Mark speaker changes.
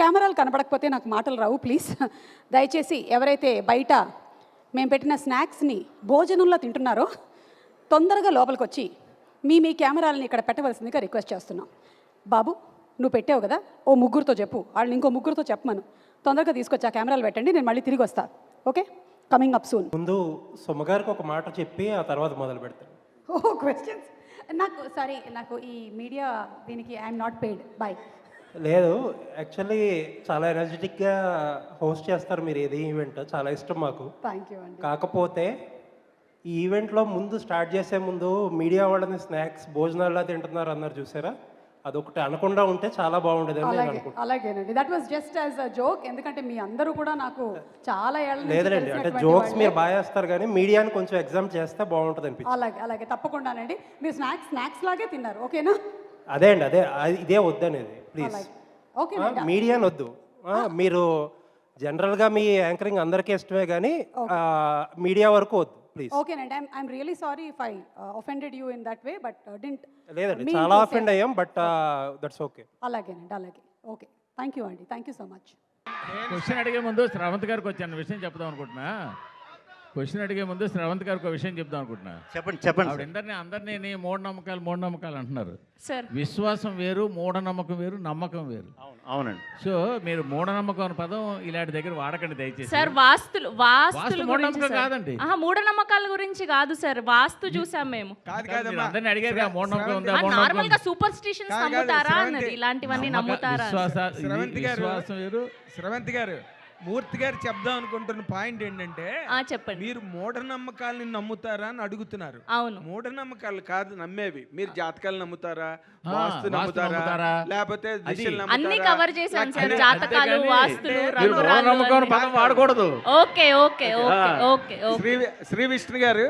Speaker 1: కెమెరాలు కనపడకపోతే నాకు మాటలు రావు ప్లీజ్. దయచేసి ఎవరైతే బయట మేము పెట్టిన స్నాక్స్ని భోజనంలో తింటున్నారో తొందరగా లోపలికి వచ్చి మీ కెమెరాలని ఇక్కడ పెట్టవలసిందిగా రిక్వెస్ట్ చేస్తున్నాం. బాబు నువ్వు పెట్టావు కదా, ఓ ముగ్గురితో చెప్పు, వాళ్ళని ఇంకో ముగ్గురితో చెప్పమను, తొందరగా తీసుకొచ్చి ఆ కెమెరాలు పెట్టండి, నేను మళ్ళీ తిరిగి వస్తాను. Okay, coming up soon.
Speaker 2: ముందు సుమ్మగారికి ఒక మాట చెప్పి ఆ తర్వాత మొదలు పెడతాను.
Speaker 1: ఓ క్వశ్చన్స్ నాకు ఈ మీడియా దీనికి ఐఎమ్ నాట్ పెయిడ్. బాయ్.
Speaker 2: లేదు, యాక్చువల్లీ చాలా ఎనర్జెటిక్గా హోస్ట్ చేస్తారు మీరు ఏది ఈవెంట్, చాలా ఇష్టం మాకు.
Speaker 1: థ్యాంక్ యూ అండి.
Speaker 2: కాకపోతే ఈ ఈవెంట్లో ముందు స్టార్ట్ చేసే ముందు మీడియా వాళ్ళని స్నాక్స్ భోజనాల్లో తింటున్నారు అన్నారు చూసారా, అదొకటి అనకుండా ఉంటే చాలా బాగుండేది అని నేను అనుకుంటున్నాను.
Speaker 1: అలాగేనండి, that was just as a joke. ఎందుకంటే మీ అందరూ కూడా నాకు చాలా ఏళ్ళ నుంచి
Speaker 2: లేదండి, అంటే జోక్స్ మీరు బాగా చేస్తారు కానీ మీడియాని కొంచెం ఎగ్జామ్ చేస్తే బాగుంటుంది అనిపించింది.
Speaker 1: అలాగే తప్పకుండానండి. మీరు స్నాక్స్ లాగే తిన్నారు, ఓకేనా?
Speaker 2: అదే అండి, ఇదే వద్దనేది ప్లీజ్.
Speaker 1: ఓకే,
Speaker 2: మీడియాని వద్దు. మీరు జనరల్గా మీ యాంకరింగ్ అందరికీ ఇష్టమే కానీ మీడియా వరకు వద్దు ప్లీజ్.
Speaker 1: ఓకేనండి, I'm really sorry if I offended you in that way, but didn't.
Speaker 2: లేదండి, చాలా అఫెండ్ అయ్యాం, బట్ దట్స్ ఓకే.
Speaker 1: అలాగే ఓకే, థ్యాంక్ యూ అండి, thank you so much.
Speaker 3: Question అడిగే ముందు శ్రవంత్ గారికి వచ్చాను విషయం చెప్దాం అనుకుంటున్నా. క్వశ్చన్ అడిగే ముందు శ్రవంత్ గారికి ఒక విషయం చెప్దాం అనుకుంటున్నా.
Speaker 4: చెప్పండి.
Speaker 3: అందరినీ మూఢనమ్మకాలు అంటున్నారు.
Speaker 5: సార్,
Speaker 3: విశ్వాసం వేరు, మూఢనమ్మకం వేరు, నమ్మకం వేరు.
Speaker 4: అవునండి.
Speaker 3: సో మీరు మూఢనమ్మకం అనే పదం ఇలాంటి దగ్గర వాడకండి దయచేసి.
Speaker 5: సార్ వాస్తులు
Speaker 3: మూఢనమ్మకం కాదండి.
Speaker 5: మూఢనమ్మకాల గురించి కాదు సార్, వాస్తు చూసాం మేము.
Speaker 3: అందరిని అడిగారు మూఢనమ్మకం ఉందా,
Speaker 5: నార్మల్ గా సూపర్ స్టిషన్స్ నమ్ముతారా అన్నది, ఇలాంటివన్నీ నమ్ముతారా?
Speaker 3: విశ్వాసం వేరు.
Speaker 6: శ్రవంతి గారు, మూర్తి గారు చెప్దాం అనుకుంటున్న పాయింట్ ఏంటంటే,
Speaker 5: చెప్పండి.
Speaker 6: మీరు మూఢనమ్మకాలని నమ్ముతారా అని అడుగుతున్నారు.
Speaker 5: అవును,
Speaker 6: మూఢనమ్మకాలు కాదు నమ్మేవి. మీరు జాతకాలు నమ్ముతారా, వాస్తు నమ్ముతారా, లేకపోతే
Speaker 5: అన్ని కవర్ చేశాను సార్. జాతకాలు, వాస్తులు,
Speaker 3: మూఢనమ్మకం పదం వాడకూడదు.
Speaker 5: ఓకే.
Speaker 6: శ్రీ విష్ణు గారు